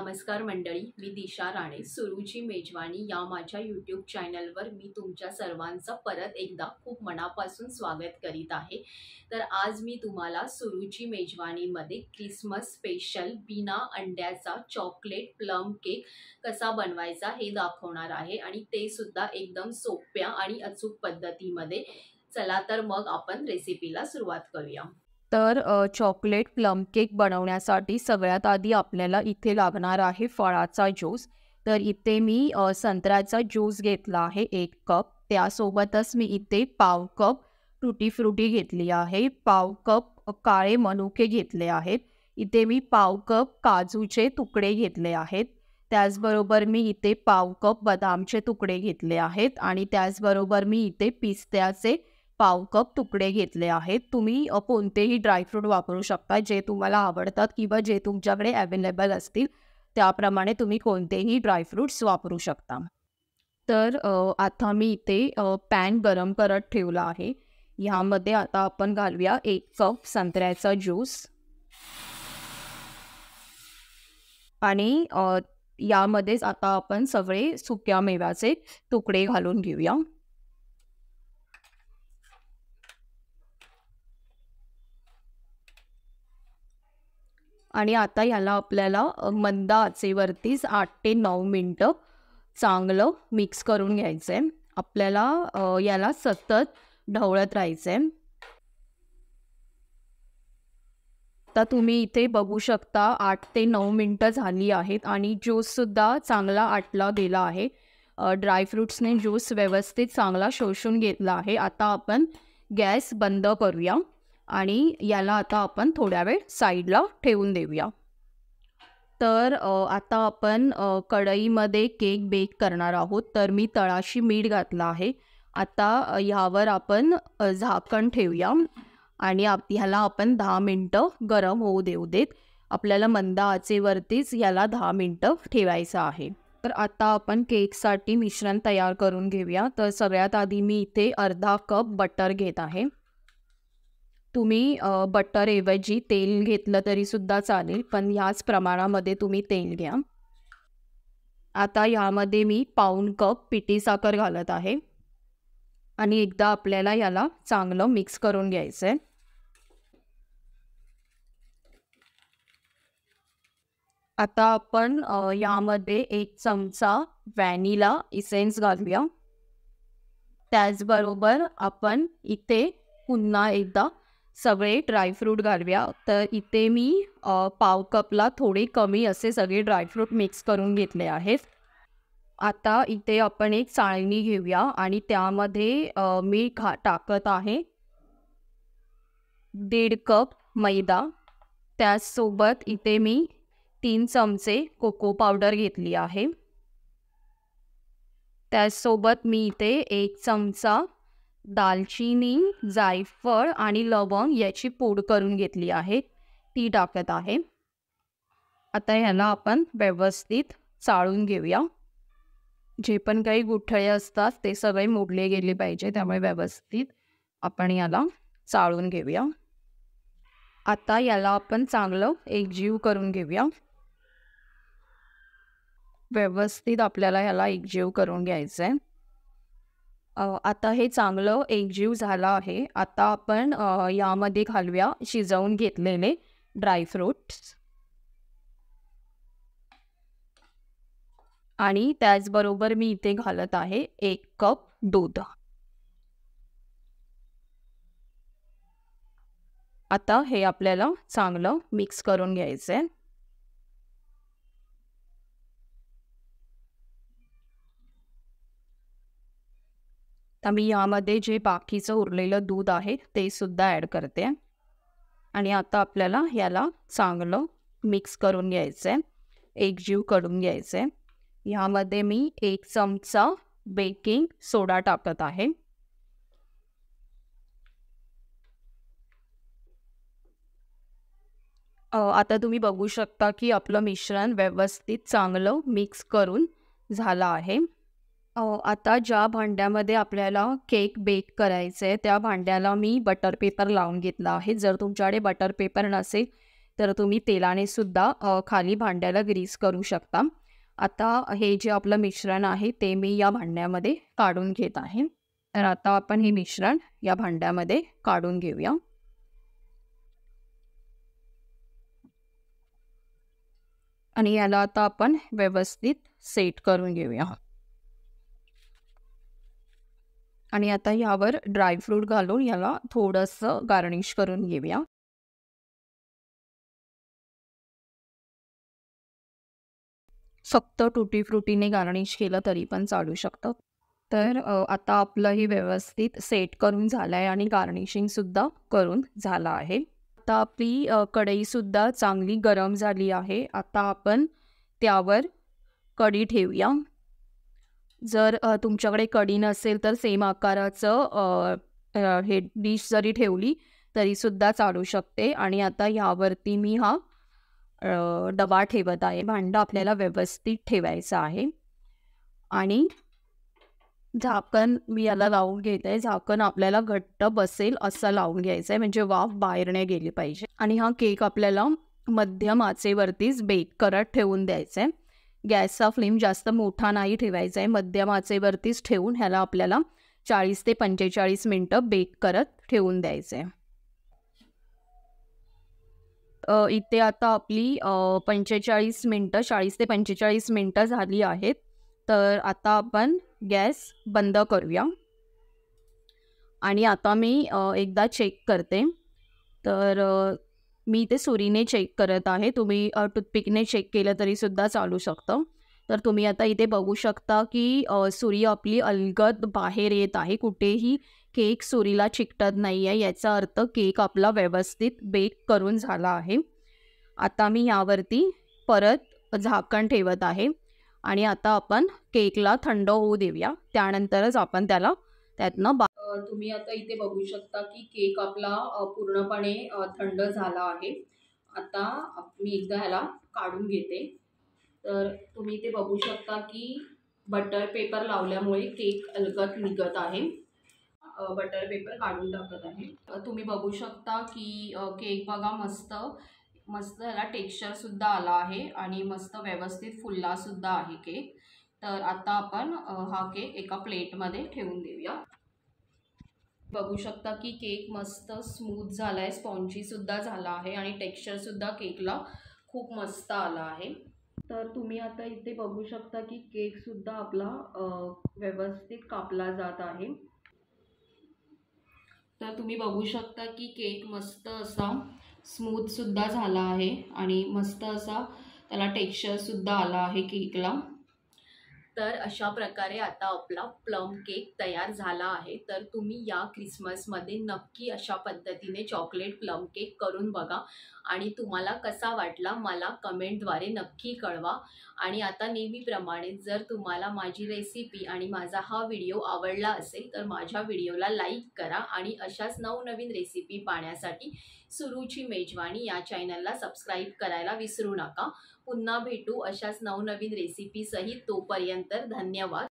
नमस्कार मंडळी, मी दिशा राणे. सुरुची मेजवानी या माझ्या यूट्यूब चॅनलवर मी तुमच्या सर्वांचं परत एकदा खूप मनापासून स्वागत करीत आहे. तर आज मी तुम्हाला सुरुची मेजवानीमध्ये क्रिसमस स्पेशल बिना अंड्याचा चॉकलेट प्लम केक कसा बनवायचा हे दाखवणार आहे आणि ते सुद्धा एकदम सोप्या आणि अचूक पद्धतीमध्ये. चला तर मग आपण रेसिपीला सुरुवात करूया. तर चॉकलेट प्लम केक बनवण्यासाठी सगळ्यात आधी आपल्याला इथे लागणार आहे फळाचा ज्यूस. तर इथे मी संत्र्याचा ज्यूस घेतला आहे 1 कप. त्यासोबतच मी इथे पाव कप टुटी फ्रुटी घेतली आहे, पाव कप काळे मनुके घेतले आहेत, इथे मी पाव कप काजूचे तुकडे घेतले आहेत, त्याचबरोबर मी इथे पाव कप बदामचे तुकडे घेतले आहेत आणि त्याचबरोबर मी इथे पिस्त्याचे पाव कप तुकडे घेतले आहेत. तुम्ही कोणतेही ड्रायफ्रूट वापरू शकता जे तुम्हाला आवडतात किंवा जे तुमच्याकडे अवेलेबल असतील त्याप्रमाणे तुम्ही कोणतेही ड्रायफ्रूट्स वापरू शकता. तर आता मी इथे पॅन गरम करत ठेवला आहे. ह्यामध्ये आता आपण घालूया 1 कप संत्र्याचा ज्यूस आणि यामध्येच आता आपण सगळे सुक्या मेव्याचे तुकडे घालून घेऊया. आणि आता ह्याला आपल्याला मंद आचेवरतीच 8 ते 9 मिनटं चांगलं मिक्स करून घ्यायचं आहे. आपल्याला याला सतत ढवळत राहायचं आहे. आता तुम्ही इथे बघू शकता 8 ते 9 मिनटं झाली आहेत आणि ज्यूससुद्धा चांगला आटला गेला आहे. ड्रायफ्रूट्सने ज्यूस व्यवस्थित चांगला शोषून घेतला आहे. आता आपण गॅस बंद करूया आणि याला आता आपण थोड्या वेळ साईडला ठेवून देऊया. तर आता आपण कढईमध्ये केक बेक करणार आहोत. तर मी तळाशी मीठ घातलं आहे. आता ह्यावर आपण झाकण ठेवूया आणि ह्याला आपण 10 मिनटं गरम होऊ देऊ देत. आपल्याला मंद आचेवरतीच याला 10 मिनटं ठेवायचं आहे. तर आता आपण केकसाठी मिश्रण तयार करून घेऊया. तर सगळ्यात आधी मी इथे अर्धा कप बटर घेत आहे. तुम्ही बटरऐवजी तेल घेतलं तरीसुद्धा चालेल, पण ह्याच प्रमाणामध्ये तुम्ही तेल घ्या. आता यामध्ये मी पाऊण कप पिठी साखर घालत आहे आणि एकदा आपल्याला याला चांगलं मिक्स करून घ्यायचं आहे. आता आपण यामध्ये 1 चमचा व्हॅनिला इसेन्स घालूया. त्याचबरोबर आपण इथे पुन्हा एकदा सगळे ड्रायफ्रूट घालूया. तर इथे मी पाव कपला थोडे कमी असे सगळे ड्रायफ्रूट मिक्स करून घेतले आहेत. आता इथे आपण एक चाळणी घेऊया आणि त्यामध्ये मी टाकत आहे 1.5 कप मैदा. त्याचसोबत इथे मी 3 चमचे कोको पावडर घेतली आहे. त्याचसोबत मी इथे 1 चमचा दालचिनी, जायफळ आणि लवंग याची पूड करून घेतली आहे, ती टाकत आहे. आता ह्याला आपण व्यवस्थित चाळून घेऊया. जे पण काही गुठळे असतात ते सगळे मोडले गेले पाहिजे, त्यामुळे व्यवस्थित आपण याला चाळून घेऊया. आता याला आपण चांगलं एकजीव करून घेऊया. व्यवस्थित आपल्याला याला एकजीव करून घ्यायचं आहे. आता हे चांगलं एकजीव झालं आहे. आता आपण यामध्ये घालूया शिजवून घेतलेले ड्रायफ्रूट्स आणि त्याचबरोबर मी इथे घालत आहे 1 कप दूध. आता हे आपल्याला चांगलं मिक्स करून घ्यायचं आहे. तर मी यामध्ये जे बाकीचं उरलेलं दूध आहे ते सुद्धा ॲड करते आणि आता आपल्याला याला चांगलं मिक्स करून घ्यायचं आहे, एकजीव करून घ्यायचं आहे. ह्यामध्ये मी 1 चमचा बेकिंग सोडा टाकत आहे. आता तुम्ही बघू शकता की आपलं मिश्रण व्यवस्थित चांगलं मिक्स करून झालं आहे. आता ज्या भांड्यामध्ये आपल्याला केक बेक करायचं आहे त्या भांड्याला मी बटर पेपर लावून घेतला आहे. जर तुमच्याकडे बटर पेपर नसेल तर तुम्ही तेलाने सुद्धा खाली भांड्याला ग्रीस करू शकता. आता हे जे आपलं मिश्रण आहे ते मी या भांड्यामध्ये काढून घेत आहे. तर आता आपण हे मिश्रण या भांड्यामध्ये काढून घेऊया. आणि याला आता आपण व्यवस्थित सेट करून घेऊया. आणि आता यावर ड्रायफ्रूट घालून याला थोडंसं गार्निश करून घेऊया. फक्त टुटी फ्रुटीने गार्निश केलं तरी पण चालू शकतं. तर आता आपलं हे व्यवस्थित सेट करून झालं आहे आणि गार्निशिंगसुद्धा करून झालं आहे. आता आपली कढईसुद्धा चांगली गरम झाली आहे. आता आपण त्यावर कढी ठेवूया. जर तुमच्याकडे कढी नसेल तर सेम आकाराचं हे डिश जरी ठेवली तरीसुद्धा चालू शकते. आणि आता ह्यावरती मी हा डबा ठेवत आहे. भांडं आपल्याला व्यवस्थित ठेवायचं आहे. आणि झाकण मी याला लावून घेत आहे. झाकण आपल्याला घट्ट बसेल असं लावून घ्यायचं आहे, म्हणजे वाफ बाहेर नाही गेली पाहिजे. आणि हा केक आपल्याला मध्यम आचेवरतीच बेक करत ठेवून द्यायचा आहे. गॅसचा फ्लेम जास्त मोठा नाही ठेवायचा आहे, मध्यम आचेवरतीच ठेवून ह्याला आपल्याला 40 ते 45 मिनटं बेक करत ठेवून द्यायचं आहे. इथे आता आपली 45 मिनटं 40 ते 45 मिनटं झाली आहेत. तर आता आपण गॅस बंद करूया. आणि आता मी एकदा चेक करते. तर मी इथे सुरीने चेक करत आहे. तुम्ही टूथपिकने चेक केलं तरीसुद्धा चालू शकतं. तर तुम्ही आता इथे बघू शकता की सुरी आपली अलगद बाहेर येत आहे. कुठेही केक सुरीला चिकटत नाही आहे. याचा अर्थ केक आपला व्यवस्थित बेक करून झाला आहे. आता मी यावरती परत झाकण ठेवत आहे. आणि आता आपण केकला थंड होऊ देऊया. त्यानंतरच आपण त्याला त्यातनं तुम्ही आता इथे बघू शकता की केक आपला पूर्णपणे थंड झाला आहे. आता मी एकदा ह्याला काढून घेते. तर तुम्ही इथे बघू शकता की बटर पेपर लावल्यामुळे केक अलगद निघत आहे. बटर पेपर काढून टाकत आहे. तुम्ही बघू शकता की केक बघा मस्त मस्त ह्याला टेक्स्चरसुद्धा आला आहे आणि मस्त व्यवस्थित फुललासुद्धा आहे केक. तर आता आपण हा केक एका प्लेटमध्ये ठेवून देऊया. बघू शकता की केक मस्त स्मूथ झाला आहे, स्पॉन्जीसुद्धा झाला आहे आणि टेक्स्चरसुद्धा केकला खूप मस्त आला आहे. तर तुम्ही आता इथे बघू शकता की केकसुद्धा आपला व्यवस्थित कापला जात आहे. तर तुम्ही बघू शकता की केक मस्त असा स्मूथसुद्धा झाला आहे आणि मस्त असा त्याला टेक्स्चरसुद्धा आला आहे केकला. तर अशा प्रकारे आता आपला प्लम केक तयार झाला आहे. तर तुम्ही या क्रिसमसमध्ये नक्की अशा पद्धतीने चॉकलेट प्लम केक करून बघा आणि तुम्हाला कसा वाटला मला कमेंटद्वारे नक्की कळवा. आणि आता नेहमीप्रमाणे जर तुम्हाला माझी रेसिपी आणि माझा हा व्हिडिओ आवडला असेल तर माझ्या व्हिडिओला लाईक करा आणि अशाच नवनवीन रेसिपी पाहण्यासाठी सुरुची मेजवानी या चॅनलला सबस्क्राईब करायला विसरू नका. पुन्हा भेटू अशाच नवनवीन रेसिपी सहित. तोपर्यंत धन्यवाद.